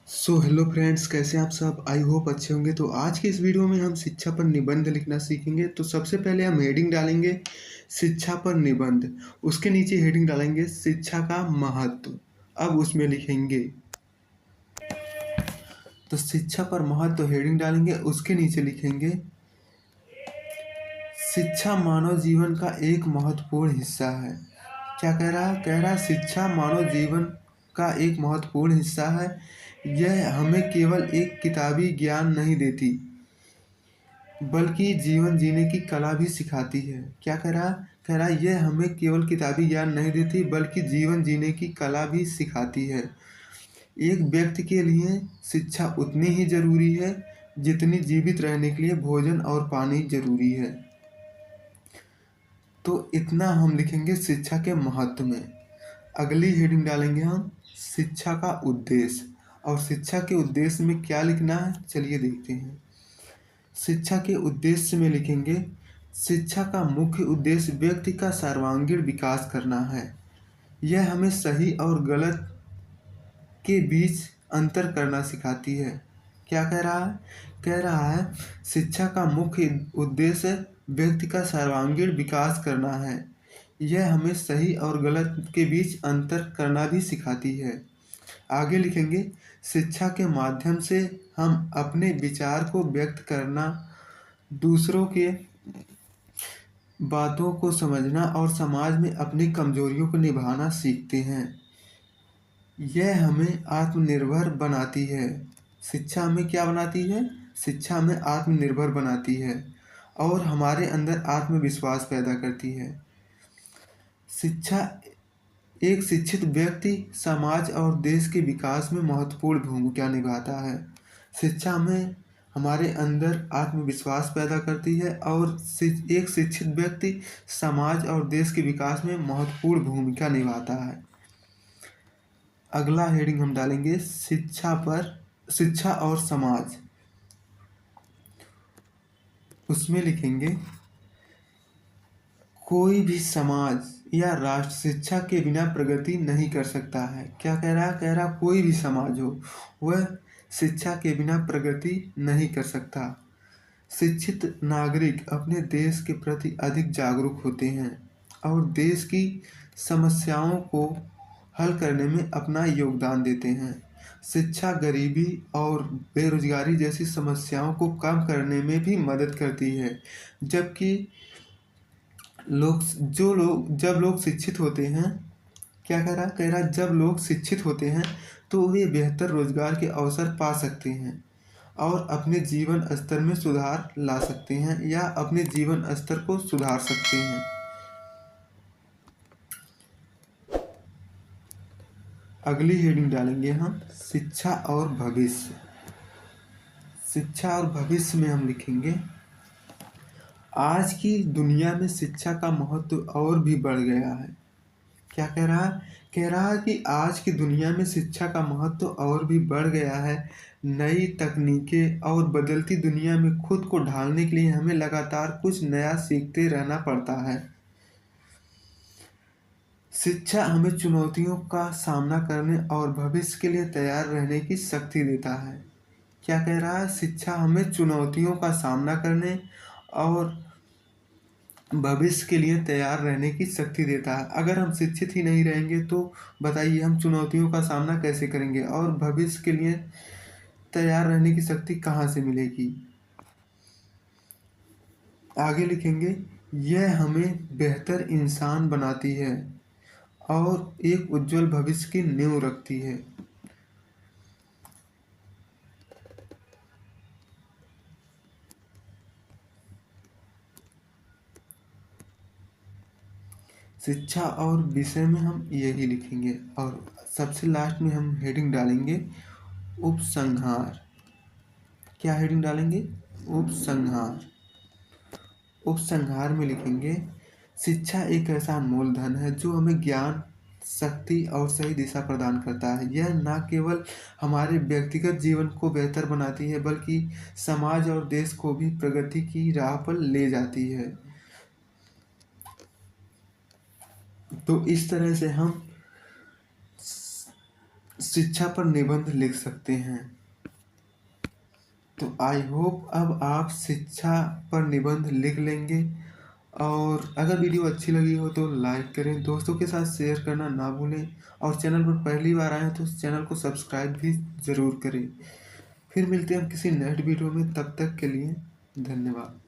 Hello friends, कैसे हैं आप सब। आई होप अच्छे होंगे। तो आज के इस वीडियो में हम शिक्षा पर निबंध लिखना सीखेंगे। तो सबसे पहले हम हेडिंग डालेंगे शिक्षा पर निबंध। उसके नीचे हेडिंग डालेंगे शिक्षा का महत्व। अब उसमें लिखेंगे, तो शिक्षा पर महत्व हेडिंग डालेंगे। उसके नीचे लिखेंगे शिक्षा मानव जीवन का एक महत्वपूर्ण हिस्सा है। क्या कह रहा है? कह रहा है शिक्षा मानव जीवन का एक महत्वपूर्ण हिस्सा है। यह हमें केवल एक किताबी ज्ञान नहीं देती, बल्कि जीवन जीने की कला भी सिखाती है। क्या कह रहा? कह रहा है यह हमें केवल किताबी ज्ञान नहीं देती, बल्कि जीवन जीने की कला भी सिखाती है। एक व्यक्ति के लिए शिक्षा उतनी ही जरूरी है जितनी जीवित रहने के लिए भोजन और पानी जरूरी है। तो इतना हम लिखेंगे शिक्षा के महत्व में। अगली हेडिंग डालेंगे हम शिक्षा का उद्देश्य। और शिक्षा के उद्देश्य में क्या लिखना है, चलिए देखते हैं। शिक्षा के उद्देश्य में लिखेंगे शिक्षा का मुख्य उद्देश्य व्यक्ति का सर्वांगीण विकास करना है। यह हमें सही और गलत के बीच अंतर करना सिखाती है। क्या कह रहा है? कह रहा है शिक्षा का मुख्य उद्देश्य व्यक्ति का सर्वांगीण विकास करना है। यह हमें सही और गलत के बीच अंतर करना भी सिखाती है। आगे लिखेंगे शिक्षा के माध्यम से हम अपने विचार को व्यक्त करना, दूसरों के बातों को समझना और समाज में अपनी कमजोरियों को निभाना सीखते हैं। यह हमें आत्मनिर्भर बनाती है। शिक्षा हमें क्या बनाती है? शिक्षा हमें आत्मनिर्भर बनाती है और हमारे अंदर आत्मविश्वास पैदा करती है। शिक्षा एक शिक्षित व्यक्ति समाज और देश के विकास में महत्वपूर्ण भूमिका निभाता है। शिक्षा हमें हमारे अंदर आत्मविश्वास पैदा करती है और एक शिक्षित व्यक्ति समाज और देश के विकास में महत्वपूर्ण भूमिका निभाता है। अगला हेडिंग हम डालेंगे शिक्षा और समाज। उसमें लिखेंगे कोई भी समाज या राष्ट्र शिक्षा के बिना प्रगति नहीं कर सकता है। क्या कह रहा है? कह रहा कोई भी समाज हो वह शिक्षा के बिना प्रगति नहीं कर सकता। शिक्षित नागरिक अपने देश के प्रति अधिक जागरूक होते हैं और देश की समस्याओं को हल करने में अपना योगदान देते हैं। शिक्षा गरीबी और बेरोजगारी जैसी समस्याओं को कम करने में भी मदद करती है। जबकि जब लोग शिक्षित होते हैं, क्या कह रहा? कह रहा जब लोग शिक्षित होते हैं तो वे बेहतर रोजगार के अवसर पा सकते हैं और अपने जीवन स्तर में सुधार ला सकते हैं या अपने जीवन स्तर को सुधार सकते हैं। अगली हेडिंग डालेंगे हम शिक्षा और भविष्य। शिक्षा और भविष्य में हम लिखेंगे आज की दुनिया में शिक्षा का महत्व और भी बढ़ गया है। क्या कह रहा है? कह रहा है कि आज की दुनिया में शिक्षा का महत्व और भी बढ़ गया है। नई तकनीकें और बदलती दुनिया में खुद को ढालने के लिए हमें लगातार कुछ नया सीखते रहना पड़ता है। शिक्षा हमें चुनौतियों का सामना करने और भविष्य के लिए तैयार रहने की शक्ति देता है। क्या कह रहा है? शिक्षा हमें चुनौतियों का सामना करने और भविष्य के लिए तैयार रहने की शक्ति देता है। अगर हम शिक्षित ही नहीं रहेंगे तो बताइए हम चुनौतियों का सामना कैसे करेंगे और भविष्य के लिए तैयार रहने की शक्ति कहाँ से मिलेगी। आगे लिखेंगे यह हमें बेहतर इंसान बनाती है और एक उज्जवल भविष्य की नींव रखती है। शिक्षा और विषय में हम यही लिखेंगे और सबसे लास्ट में हम हेडिंग डालेंगे उपसंहार। क्या हेडिंग डालेंगे? उपसंहार। उपसंहार में लिखेंगे शिक्षा एक ऐसा मूलधन है जो हमें ज्ञान, शक्ति और सही दिशा प्रदान करता है। यह न केवल हमारे व्यक्तिगत जीवन को बेहतर बनाती है बल्कि समाज और देश को भी प्रगति की राह पर ले जाती है। तो इस तरह से हम शिक्षा पर निबंध लिख सकते हैं। तो आई होप अब आप शिक्षा पर निबंध लिख लेंगे। और अगर वीडियो अच्छी लगी हो तो लाइक करें, दोस्तों के साथ शेयर करना ना भूलें, और चैनल पर पहली बार आए हैं तो चैनल को सब्सक्राइब भी ज़रूर करें। फिर मिलते हैं हम किसी नेक्स्ट वीडियो में, तब तक के लिए धन्यवाद।